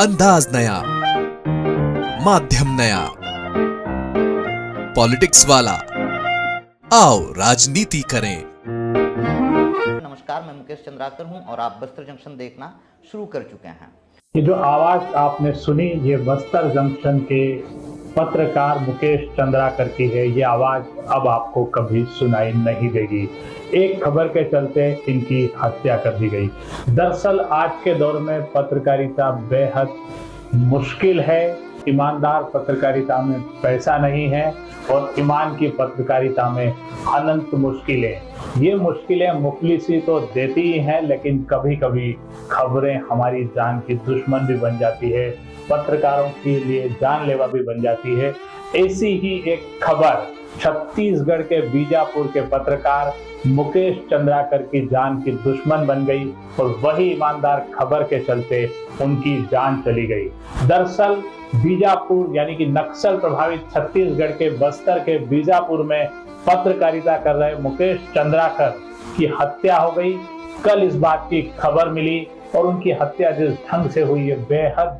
अंदाज नया, माध्यम नया, पॉलिटिक्स वाला, आओ राजनीति करें। नमस्कार, मैं मुकेश चंद्राकर हूं और आप बस्तर जंक्शन देखना शुरू कर चुके हैं। ये जो आवाज आपने सुनी, ये बस्तर जंक्शन के पत्रकार मुकेश चंद्राकर की है। ये आवाज अब आपको कभी सुनाई नहीं देगी। एक खबर के चलते इनकी हत्या कर दी गई। दरअसल आज के दौर में पत्रकारिता बेहद मुश्किल है। ईमानदार पत्रकारिता में पैसा नहीं है और ईमान की पत्रकारिता में अनंत मुश्किलें। ये मुश्किलें मुफलिसी तो देती ही हैं, लेकिन कभी कभी खबरें हमारी जान की दुश्मन भी बन जाती है, पत्रकारों के लिए जानलेवा भी बन जाती है। ऐसी ही एक खबर छत्तीसगढ़ के बीजापुर के पत्रकार मुकेश चंद्राकर की जान की दुश्मन बन गई और वही ईमानदार खबर के चलते उनकी जान चली गई। दरअसल बीजापुर यानी कि नक्सल प्रभावित छत्तीसगढ़ के बस्तर के बीजापुर में पत्रकारिता कर रहे मुकेश चंद्राकर की हत्या हो गई। कल इस बात की खबर मिली और उनकी हत्या जिस ढंग से हुई है बेहद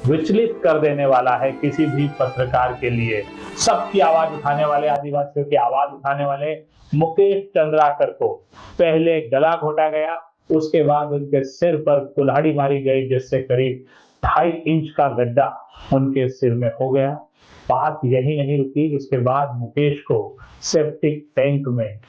विचलित कर देने वाला है किसी भी पत्रकार के लिए। सबकी आवाज उठाने वाले, आदिवासियों की आवाज उठाने वाले मुकेश चंद्राकर को पहले गला घोटा गया, उसके बाद उनके सिर पर कुल्हाड़ी मारी गई, जिससे करीब 2.5 इंच का गड्ढा उनके सिर में हो गया। बात यही नहीं रुकी, इसके बाद मुकेश को सेप्टिक टैंक में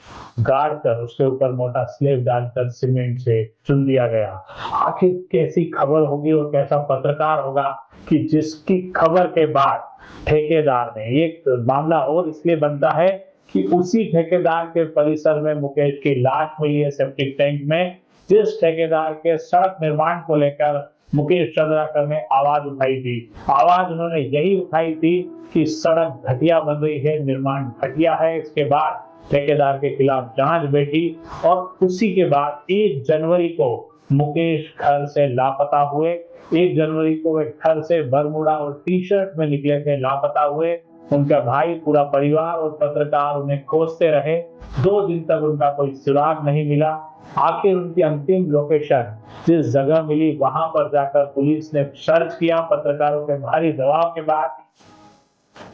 गाड़ कर उसके ऊपर मोटा स्लेब डालकर सीमेंट से चुन दिया गया। आखिर कैसी खबर होगी और कैसा पत्रकार होगा कि जिसकी खबर के बाद ठेकेदार ने, एक मामला और इसलिए बनता है कि उसी ठेकेदार के परिसर में मुकेश की लाश मिली है सेप्टिक टैंक में, जिस ठेकेदार के सड़क निर्माण को लेकर मुकेश चंद्राकर ने आवाज उठाई थी। आवाज उन्होंने यही उठाई थी कि सड़क घटिया बन रही है, निर्माण घटिया है। इसके बाद ठेकेदार के खिलाफ जांच बैठी और उसी के बाद 1 जनवरी को मुकेश घर से लापता हुए। 1 जनवरी को वे घर से बरमूडा और टी-शर्ट में निकले थे, लापता हुए। उनका भाई, पूरा परिवार और पत्रकार उन्हें खोजते रहे। 2 दिन तक उनका कोई सुराग नहीं मिला। आखिर उनकी अंतिम लोकेशन जिस जगह मिली, वहां पर जाकर पुलिस ने सर्च किया पत्रकारों के भारी दबाव के बाद।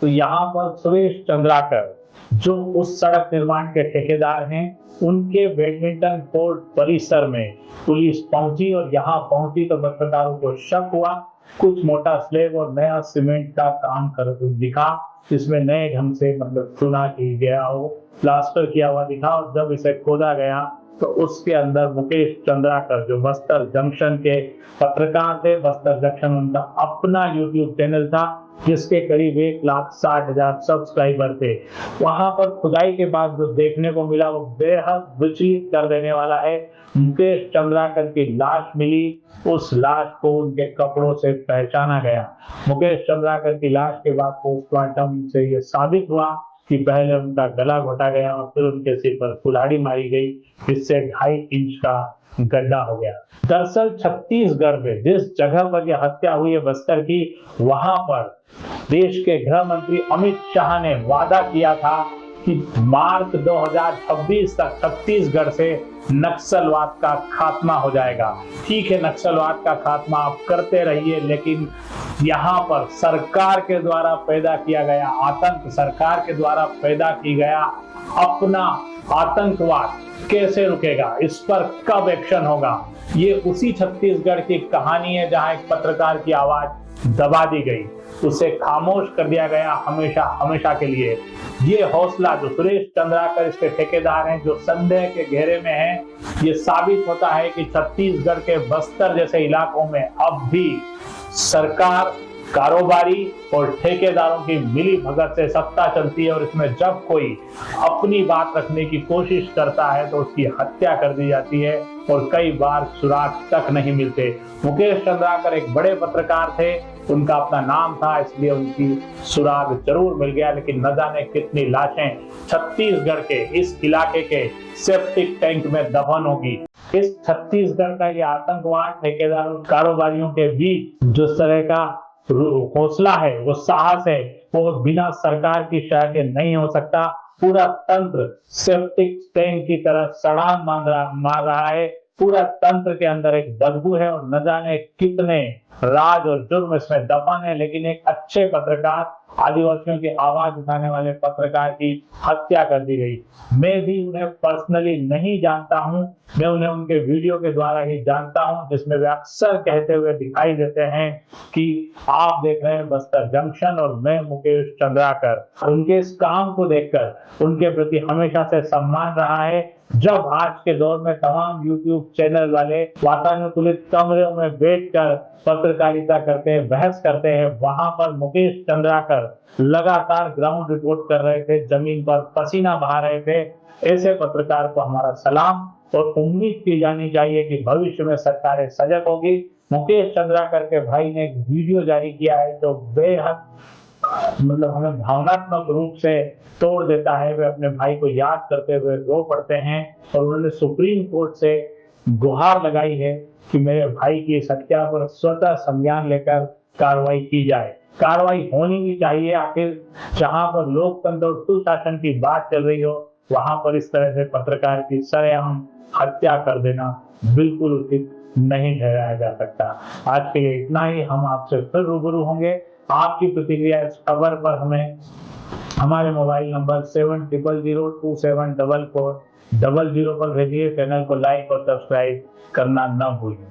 तो यहाँ पर सुरेश चंद्राकर, जो उस सड़क निर्माण के ठेकेदार हैं, उनके बैडमिंटन कोर्ट परिसर में पुलिस पहुंची और यहाँ पहुंची तो पत्रकारों को शक हुआ। कुछ मोटा स्लेब और नया सीमेंट का काम कर दिखा, जिसमें नए ढंग से चुना की गया हो, प्लास्टर किया हुआ दिखा। और जब इसे खोदा गया तो उसके अंदर मुकेश चंद्राकर, जो बस्तर जंक्शन के पत्रकार थे, बस्तर जंक्शन उनका अपना यूट्यूब चैनल था जिसके करीब 1,60,000 सब्सक्राइबर थे, वहां पर खुदाई के बाद जो देखने को मिला वो बेहद विचलित कर देने वाला है। मुकेश चंद्राकर की लाश मिली, उस लाश को उनके कपड़ों से पहचाना गया। मुकेश चंद्राकर की लाश के बाद पोस्टमार्टम से ये साबित हुआ कि पहले उनका गला घोटा गया और फिर उनके सिर पर कुल्हाड़ी मारी गई, जिससे 2.5 इंच का गड्ढा हो गया। दरअसल छत्तीसगढ़ में जिस जगह पर यह हत्या हुई है बस्तर की, वहां पर देश के गृह मंत्री अमित शाह ने वादा किया था कि मार्च 2026 तक छत्तीसगढ़ से नक्सलवाद का खात्मा हो जाएगा। ठीक है, नक्सलवाद का खात्मा आप करते रहिए, लेकिन यहाँ पर सरकार के द्वारा पैदा किया गया आतंक, सरकार के द्वारा पैदा की गया अपना आतंकवाद कैसे रुकेगा, इस पर कब एक्शन होगा। ये उसी छत्तीसगढ़ की कहानी है जहां एक पत्रकार की आवाज दबा दी गई, उसे खामोश कर दिया गया हमेशा हमेशा के लिए। ये हौसला जो सुरेश चंद्राकर इसके ठेकेदार हैं, जो संदेह के घेरे में हैं, ये साबित होता है कि छत्तीसगढ़ के बस्तर जैसे इलाकों में अब भी सरकार, कारोबारी और ठेकेदारों की मिली भगत से सत्ता चलती है और इसमें जब कोई अपनी बात रखने की कोशिश करता है तो उसकी हत्या कर दी जाती है और कई बार सुराग तक नहीं मिलते। मुकेश चंद्राकर एक बड़े पत्रकार थे, उनका अपना नाम था, इसलिए उनकी सुराग जरूर मिल गया, लेकिन न जाने कितनी लाशें छत्तीसगढ़ के इस इलाके के सेप्टिक टैंक में दफन होगी। इस छत्तीसगढ़ का ये आतंकवाद, ठेकेदारों, कारोबारियों के बीच जो तरह का हौसला है, वो साहस है, वो बिना सरकार की शह के नहीं हो सकता। पूरा तंत्र सेप्टिक टैंक की तरह सड़ांग मार रहा है पूरा तंत्र के अंदर एक बदबू है और न जाने कितने राज और जुर्म इसमें दफन है, लेकिन एक अच्छे पत्रकार, आदिवासियों की आवाज उठाने वाले पत्रकार की हत्या कर दी गई। मैं भी उन्हें पर्सनली नहीं जानता हूं, मैं उन्हें उनके वीडियो के द्वारा ही जानता हूं, जिसमें वे अक्सर कहते हुए दिखाई देते हैं कि आप देख रहे हैं बस्तर जंक्शन और मैं मुकेश चंद्राकर। उनके इस काम को देखकर उनके प्रति हमेशा से सम्मान रहा है। जब आज के दौर में तमाम YouTube चैनल वाले वातानुकूलित कमरों में बैठकर पत्रकारिता करते हैं, बहस करते हैं, वहां पर मुकेश चंद्राकर लगातार ग्राउंड रिपोर्ट कर रहे थे, जमीन पर पसीना बहा रहे थे। ऐसे पत्रकार को हमारा सलाम और उम्मीद की जानी चाहिए कि भविष्य में सरकारें सजग होगी। मुकेश चंद्राकर के भाई ने एक वीडियो जारी किया है जो बेहद हमें भावनात्मक रूप से तोड़ देता है। वे अपने भाई को याद करते हुए रो पड़ते हैं और उन्होंने सुप्रीम कोर्ट से गुहार लगाई है कि मेरे भाई की इस हत्या पर स्वतः संज्ञान लेकर कार्रवाई की जाए। कार्रवाई होनी भी चाहिए। आखिर जहां पर लोकतंत्र और सुशासन की बात चल रही हो, वहां पर इस तरह से पत्रकार की सरेआम हत्या कर देना बिल्कुल उचित नहीं ठहराया जा सकता। आज के लिए इतना ही। हम आपसे फिर रूबरू होंगे। आपकी प्रतिक्रिया इस खबर पर हमें हमारे मोबाइल नंबर 7002744400 पर भेजिए। चैनल को लाइक और सब्सक्राइब करना न भूलिए।